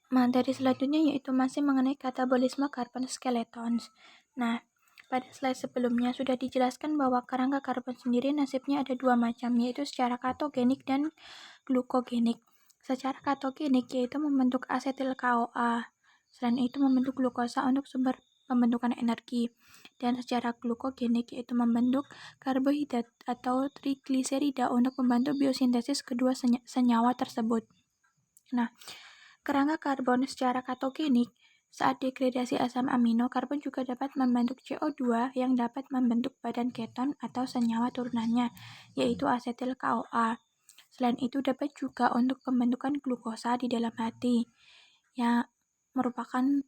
Materi selanjutnya yaitu masih mengenai katabolisme karbon skeletons. Nah, pada slide sebelumnya sudah dijelaskan bahwa kerangka karbon sendiri nasibnya ada dua macam, yaitu secara katogenik dan glukogenik. Secara katogenik yaitu membentuk asetil CoA, selain itu membentuk glukosa untuk sumber pembentukan energi, dan secara glukogenik yaitu membentuk karbohidrat atau trigliserida untuk membantu biosintesis kedua senyawa tersebut. Nah, kerangka karbon secara katogenik, saat degradasi asam amino, karbon juga dapat membentuk CO2 yang dapat membentuk badan keton atau senyawa turunannya, yaitu asetil CoA. Selain itu dapat juga untuk pembentukan glukosa di dalam hati, yang merupakan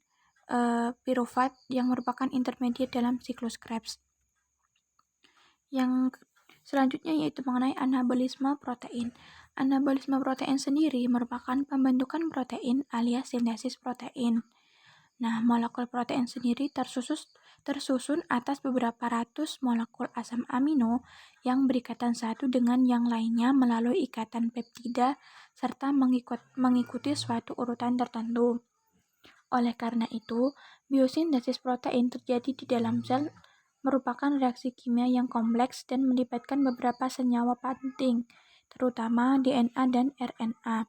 pirufat yang merupakan intermediate dalam siklus Krebs. Yang selanjutnya yaitu mengenai anabolisme protein. Anabolisme protein sendiri merupakan pembentukan protein alias sintesis protein. Nah, molekul protein sendiri tersusun atas beberapa ratus molekul asam amino yang berikatan satu dengan yang lainnya melalui ikatan peptida serta mengikuti suatu urutan tertentu. Oleh karena itu, biosintesis protein terjadi di dalam sel merupakan reaksi kimia yang kompleks dan melibatkan beberapa senyawa penting, terutama DNA dan RNA.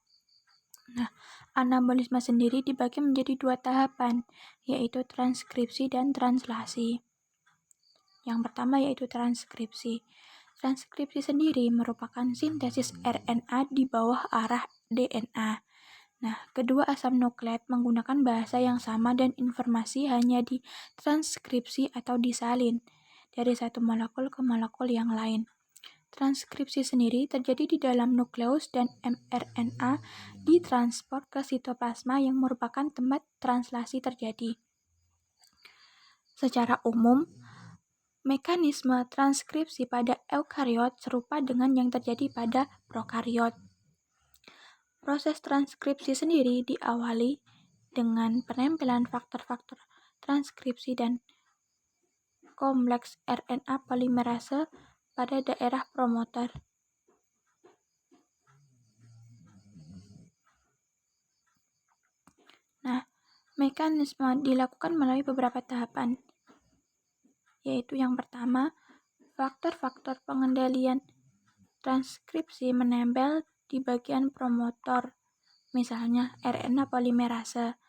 Nah, anabolisme sendiri dibagi menjadi dua tahapan, yaitu transkripsi dan translasi. Yang pertama yaitu transkripsi. Transkripsi sendiri merupakan sintesis RNA di bawah arah DNA. Nah, kedua asam nukleat menggunakan bahasa yang sama dan informasi hanya ditranskripsi atau disalin dari satu molekul ke molekul yang lain. Transkripsi sendiri terjadi di dalam nukleus dan mRNA ditransport ke sitoplasma yang merupakan tempat translasi terjadi. Secara umum, mekanisme transkripsi pada eukariot serupa dengan yang terjadi pada prokariot. Proses transkripsi sendiri diawali dengan penempelan faktor-faktor transkripsi dan kompleks RNA polimerase pada daerah promoter. Nah, mekanisme dilakukan melalui beberapa tahapan, yaitu yang pertama, faktor-faktor pengendalian transkripsi menempel di bagian promotor, misalnya RNA polimerase.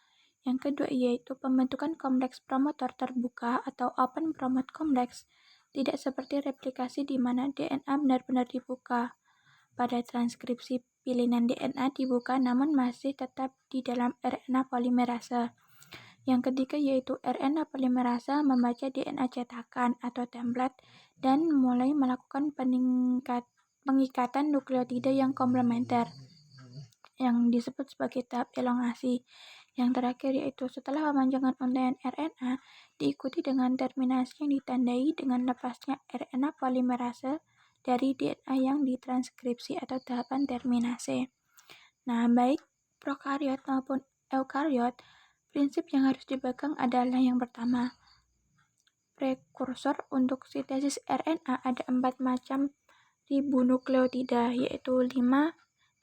Yang kedua yaitu pembentukan kompleks promotor terbuka atau open promote complex, tidak seperti replikasi di mana DNA benar-benar dibuka. Pada transkripsi, pilihan DNA dibuka namun masih tetap di dalam RNA polimerase. Yang ketiga yaitu RNA polimerase membaca DNA cetakan atau template dan mulai melakukan pengikatan nukleotida yang komplementer, yang disebut sebagai tahap elongasi. Yang terakhir yaitu setelah pemanjangan untaian RNA diikuti dengan terminasi yang ditandai dengan lepasnya RNA polimerase dari DNA yang ditranskripsi atau tahapan terminase. Nah, baik prokariot maupun eukariot, prinsip yang harus dipegang adalah yang pertama, prekursor untuk sintesis RNA ada 4 macam ribonukleotida, yaitu 5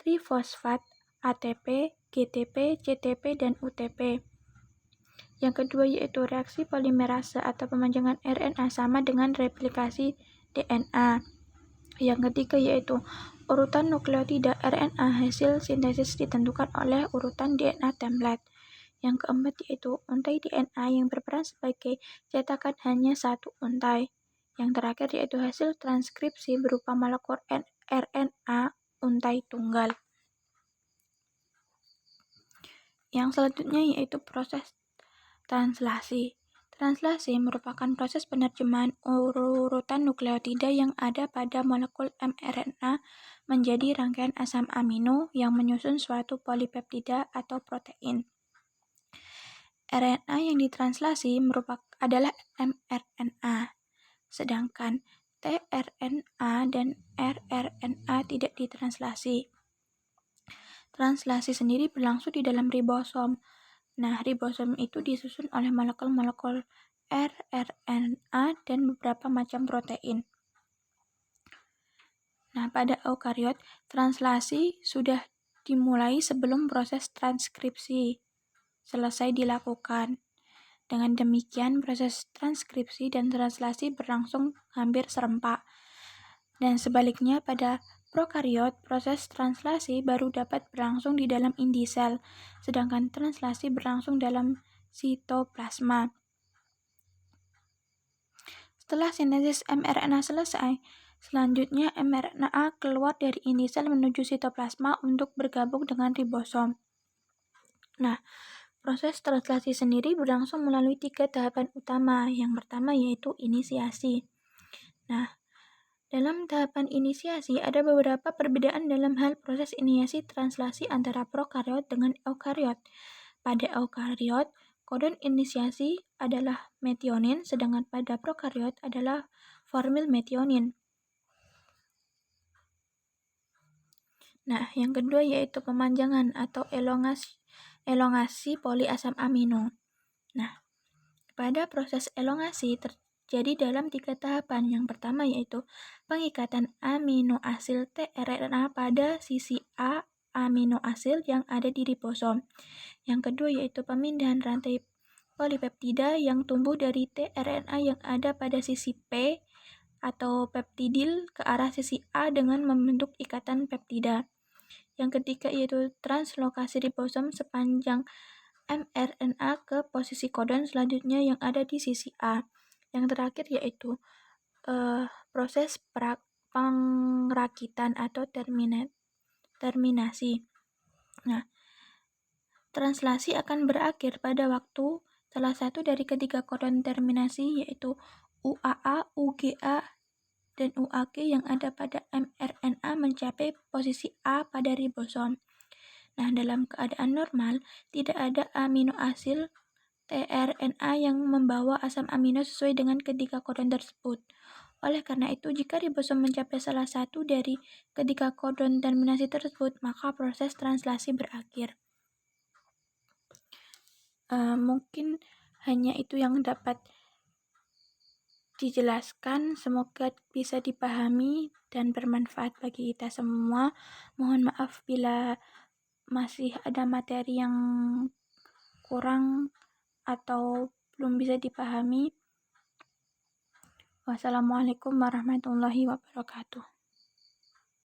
trifosfat, ATP, GTP, CTP, dan UTP. Yang kedua yaitu reaksi polimerase atau pemanjangan RNA sama dengan replikasi DNA. Yang ketiga yaitu urutan nukleotida RNA hasil sintesis ditentukan oleh urutan DNA template. Yang keempat yaitu untai DNA yang berperan sebagai cetakan hanya satu untai. Yang terakhir yaitu hasil transkripsi berupa molekul RNA untai tunggal. Yang selanjutnya yaitu proses translasi. Translasi merupakan proses penerjemahan urutan nukleotida yang ada pada molekul mRNA menjadi rangkaian asam amino yang menyusun suatu polipeptida atau protein. RNA yang ditranslasi adalah mRNA, sedangkan tRNA dan rRNA tidak ditranslasi. Translasi sendiri berlangsung di dalam ribosom. Nah, ribosom itu disusun oleh molekul-molekul rRNA dan beberapa macam protein. Nah, pada eukariot, translasi sudah dimulai sebelum proses transkripsi. selesai dilakukan. Dengan demikian, proses transkripsi dan translasi berlangsung hampir serempak. Dan sebaliknya, pada prokariot, proses translasi baru dapat berlangsung di dalam inti sel, sedangkan translasi berlangsung dalam sitoplasma. Setelah sintesis mRNA selesai, selanjutnya mRNA keluar dari inti sel menuju sitoplasma untuk bergabung dengan ribosom. Nah, proses translasi sendiri berlangsung melalui 3 tahapan utama. Yang pertama yaitu inisiasi. Nah, dalam tahapan inisiasi ada beberapa perbedaan dalam hal proses inisiasi translasi antara prokariot dengan eukariot. Pada eukariot, kodon inisiasi adalah metionin, sedangkan pada prokariot adalah formil metionin. Nah, yang kedua yaitu pemanjangan atau elongasi poliasam amino. Nah, pada proses elongasi terjadi dalam 3 tahapan. Yang pertama yaitu pengikatan amino asil tRNA pada sisi A amino asil yang ada di ribosom. Yang kedua yaitu pemindahan rantai polipeptida yang tumbuh dari tRNA yang ada pada sisi P atau peptidil ke arah sisi A dengan membentuk ikatan peptida. Yang ketiga yaitu translokasi ribosom sepanjang mRNA ke posisi kodon selanjutnya yang ada di sisi A. Yang terakhir yaitu proses pengrakitan atau terminasi. Nah, translasi akan berakhir pada waktu salah satu dari ketiga kodon terminasi yaitu UAA, UGA, dan UAG yang ada pada mRNA mencapai posisi A pada ribosom. Nah, dalam keadaan normal, tidak ada amino asil tRNA yang membawa asam amino sesuai dengan ketiga kodon tersebut. Oleh karena itu, jika ribosom mencapai salah satu dari ketiga kodon terminasi tersebut, maka proses translasi berakhir. Mungkin hanya itu yang dapat dijelaskan, semoga bisa dipahami dan bermanfaat bagi kita semua. Mohon maaf bila masih ada materi yang kurang atau belum bisa dipahami. Wassalamualaikum warahmatullahi wabarakatuh.